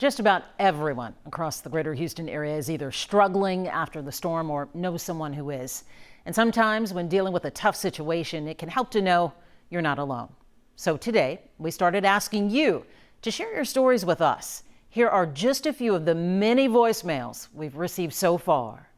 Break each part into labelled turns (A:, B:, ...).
A: Just about everyone across the greater Houston area is either struggling after the storm or knows someone who is. And sometimes when dealing with a tough situation, it can help to know you're not alone. So today, we started asking you to share your stories with us. Here are just a few of the many voicemails we've received so far.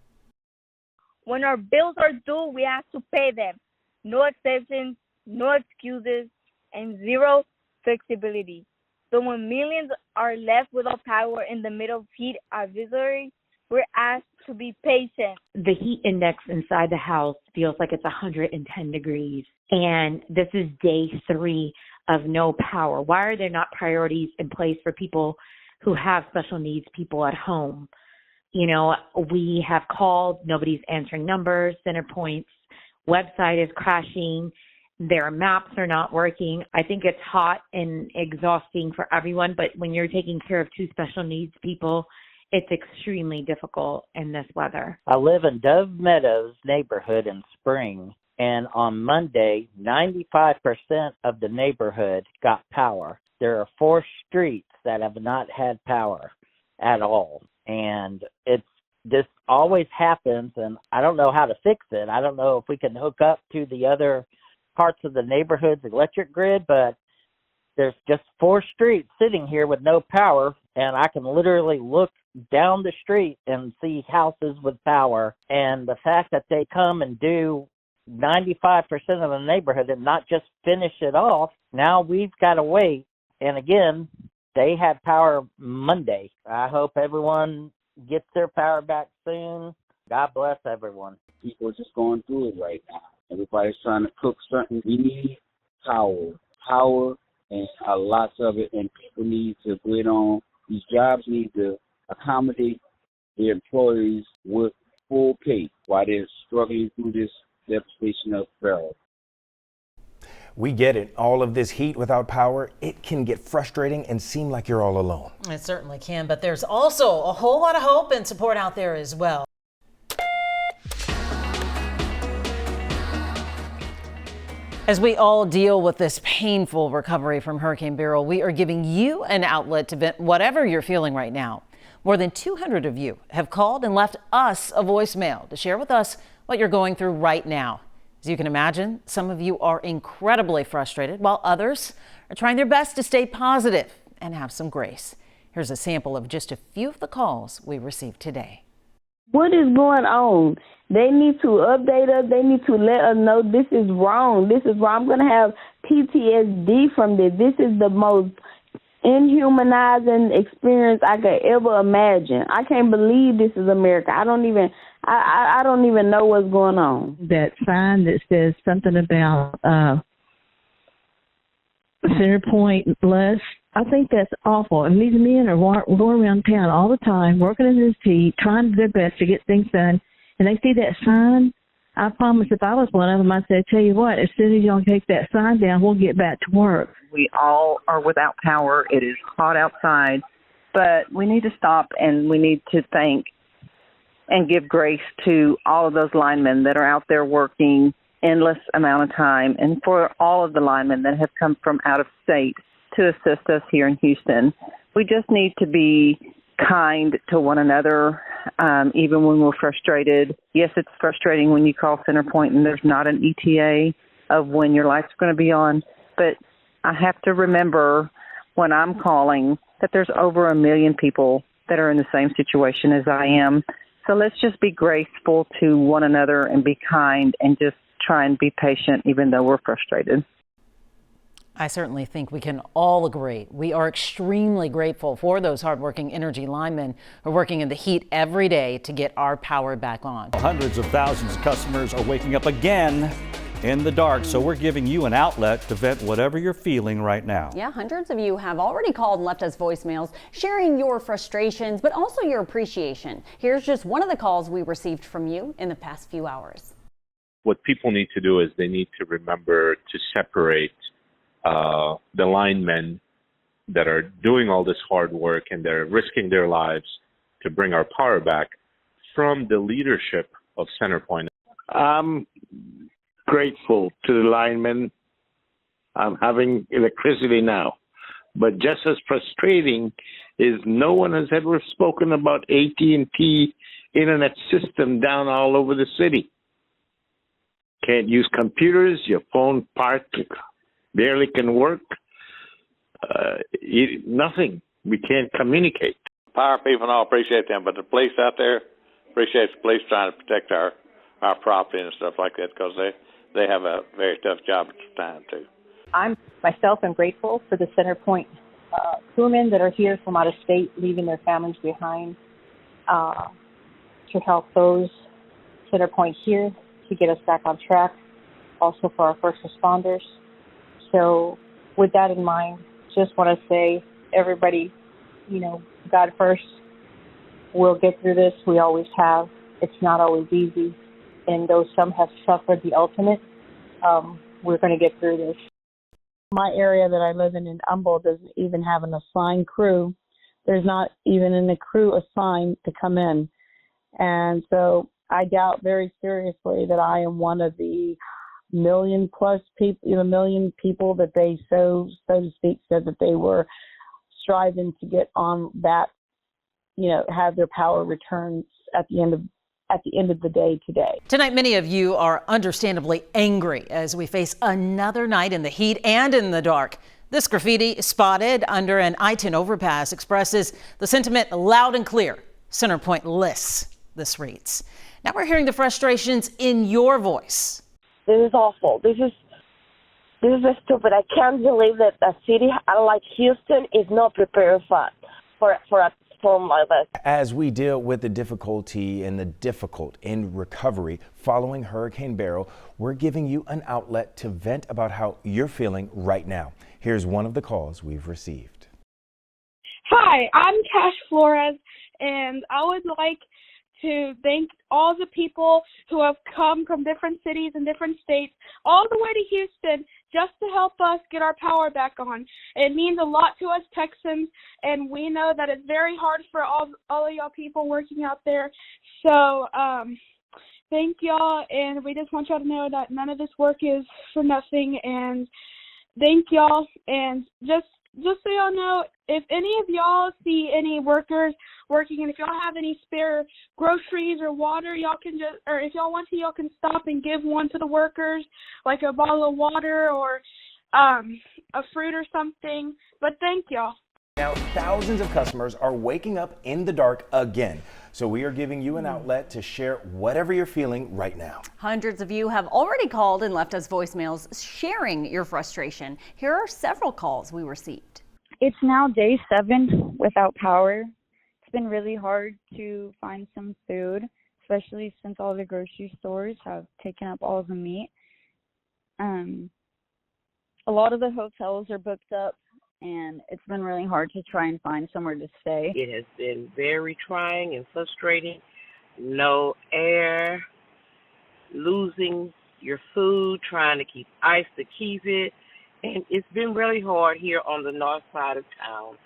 B: When our bills are due, we have to pay them. No exceptions, no excuses, and zero flexibility. So when millions are left without power in the middle of heat advisory, we're asked to be patient.
C: The heat index inside the house feels like it's 110 degrees, and this is day 3 of no power. Why are there not priorities in place for people who have special needs people at home? You know, we have called, nobody's answering numbers, CenterPoint's website is crashing. Their maps are not working. I think it's hot and exhausting for everyone, but when you're taking care of 2 special needs people, it's extremely difficult in this weather.
D: I live in Dove Meadows neighborhood in Spring, and on Monday, 95% of the neighborhood got power. There are 4 streets that have not had power at all, and this always happens, and I don't know how to fix it. I don't know if we can hook up to the other parts of the neighborhood's electric grid, but there's just 4 streets sitting here with no power, and I can literally look down the street and see houses with power. And the fact that they come and do 95% of the neighborhood and not just finish it off, now we've got to wait. And again, they had power Monday. I hope everyone gets their power back soon. God bless everyone.
E: People are just going through it right now. Everybody's trying to cook something. We need power, and a lot of it, and people need to get on. These jobs need to accommodate their employees with full pay while they're struggling through this devastation of Beryl.
F: We get it. All of this heat without power, it can get frustrating and seem like you're all alone.
A: It certainly can, but there's also a whole lot of hope and support out there as well. As we all deal with this painful recovery from Hurricane Beryl, we are giving you an outlet to vent whatever you're feeling right now. More than 200 of you have called and left us a voicemail to share with us what you're going through right now. As you can imagine, some of you are incredibly frustrated, while others are trying their best to stay positive and have some grace. Here's a sample of just a few of the calls we received today.
B: What is going on? They need to update us. They need to let us know this is wrong. This is wrong. I'm going to have PTSD from this. This is the most inhumanizing experience I could ever imagine. I can't believe this is America. I don't even know what's going on.
G: That sign that says something about CenterPoint less, I think that's awful. And these men are going around town all the time, working in this heat, trying their best to get things done. And they see that sign. I promise if I was one of them, I'd say, tell you what, as soon as y'all take that sign down, we'll get back to work.
H: We all are without power. It is hot outside. But we need to stop, and we need to thank and give grace to all of those linemen that are out there working endless amount of time, and for all of the linemen that have come from out of state to assist us here in Houston. We just need to be kind to one another, even when we're frustrated. Yes, it's frustrating when you call CenterPoint and there's not an ETA of when your light's going to be on, but I have to remember when I'm calling that there's over 1 million people that are in the same situation as I am. So let's just be graceful to one another and be kind and just try and be patient even though we're frustrated.
A: I certainly think we can all agree. We are extremely grateful for those hardworking energy linemen who are working in the heat every day to get our power back on.
I: Hundreds of thousands of customers are waking up again in the dark, so we're giving you an outlet to vent whatever you're feeling right now.
J: Yeah, hundreds of you have already called and left us voicemails sharing your frustrations, but also your appreciation. Here's just one of the calls we received from you in the past few hours.
K: What people need to do is they need to remember to separate the linemen that are doing all this hard work and they're risking their lives to bring our power back from the leadership of CenterPoint.
L: I'm grateful to the linemen. I'm having electricity now. But just as frustrating is no one has ever spoken about AT&T internet system down all over the city. Can't use computers, your phone part barely can work. Nothing. We can't communicate.
M: Power people and all appreciate them, but the police out there appreciate the police trying to protect our property and stuff like that, because they have a very tough job at the time too.
N: I'm myself am grateful for the CenterPoint crewmen that are here from out of state, leaving their families behind to help those CenterPoint here to get us back on track. Also for our first responders. So with that in mind, just want to say, everybody, God first. We'll get through this. We always have. It's not always easy. And though some have suffered the ultimate, we're going to get through this.
O: My area that I live in Humboldt, doesn't even have an assigned crew. There's not even a crew assigned to come in. And so I doubt very seriously that I am one of the million people that they so to speak said that they were striving to get on that, have their power returned at the end of the day today.
A: Tonight, many of you are understandably angry as we face another night in the heat and in the dark. This graffiti spotted under an I-10 overpass expresses the sentiment loud and clear. CenterPoint lists, this reads. Now we're hearing the frustrations in your voice.
P: This is awful. This is stupid. I can't believe that a city like Houston is not prepared for a storm like that.
F: As we deal with the difficulty and the difficult in recovery following Hurricane Beryl, we're giving you an outlet to vent about how you're feeling right now. Here's one of the calls we've received.
Q: Hi, I'm Cash Flores, and I would like to thank all the people who have come from different cities and different states all the way to Houston just to help us get our power back on. It means a lot to us Texans, and we know that it's very hard for all of y'all people working out there. So thank y'all, and we just want y'all to know that none of this work is for nothing, and thank y'all. And just so y'all know, if any of y'all see any workers working, and if y'all have any spare groceries or water, y'all can just, or if y'all want to, y'all can stop and give one to the workers, like a bottle of water or a fruit or something. But thank y'all.
F: Now, thousands of customers are waking up in the dark again. So we are giving you an outlet to share whatever you're feeling right now.
J: Hundreds of you have already called and left us voicemails sharing your frustration. Here are several calls we received.
R: It's now day 7 without power. It's been really hard to find some food, especially since all the grocery stores have taken up all the meat. A lot of the hotels are booked up, and it's been really hard to try and find somewhere to stay.
S: It has been very trying and frustrating. No air, losing your food, trying to keep ice to keep it. And it's been really hard here on the north side of town.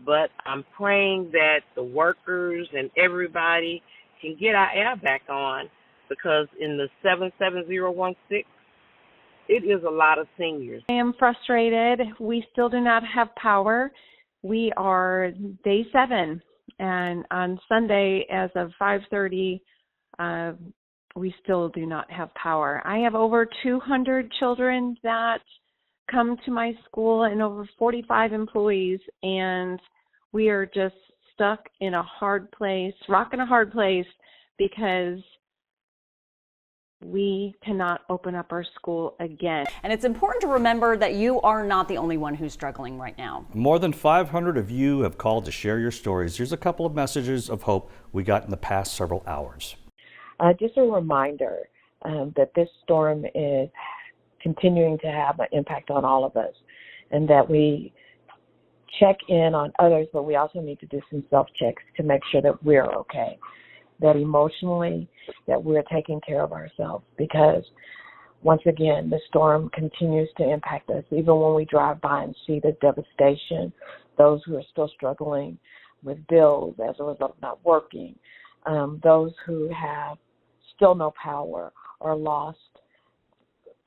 S: But I'm praying that the workers and everybody can get our air back on, because in the 77016, it is a lot of seniors.
T: I am frustrated. We still do not have power. We are day 7, and on Sunday as of 5:30, we still do not have power. I have over 200 children that come to my school and over 45 employees, and we are just stuck in a hard place, rocking a hard place, because we cannot open up our school again.
J: And it's important to remember that you are not the only one who's struggling right now.
I: More than 500 of you have called to share your stories. Here's a couple of messages of hope we got in the past several hours.
U: Just a reminder that this storm is continuing to have an impact on all of us, and that we check in on others, but we also need to do some self-checks to make sure that we're okay, that emotionally, that we're taking care of ourselves, because once again, the storm continues to impact us. Even when we drive by and see the devastation, those who are still struggling with bills as a result of not working, those who have still no power or lost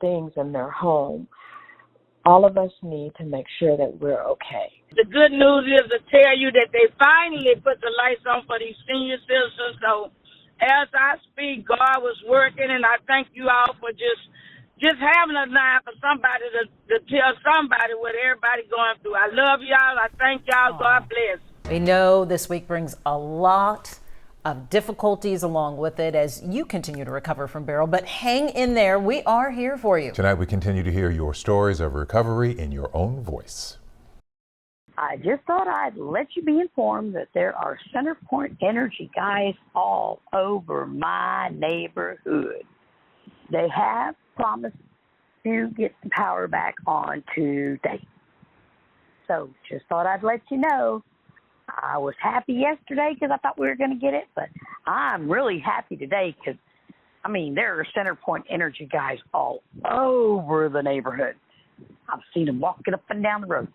U: things in their home, all of us need to make sure that we're okay.
C: The good news is to tell you that they finally put the lights on for these senior citizens. So as I speak, God was working, and I thank you all for just having a line for somebody to tell somebody what everybody going through. I love y'all. I thank y'all. God bless.
A: We know this week brings a lot of difficulties along with it as you continue to recover from Beryl, but hang in there. We are here for you.
V: Tonight we continue to hear your stories of recovery in your own voice.
W: I just thought I'd let you be informed that there are CenterPoint Energy guys all over my neighborhood. They have promised to get the power back on today. So just thought I'd let you know. I was happy yesterday because I thought we were going to get it, but I'm really happy today because, there are CenterPoint Energy guys all over the neighborhood. I've seen them walking up and down the road.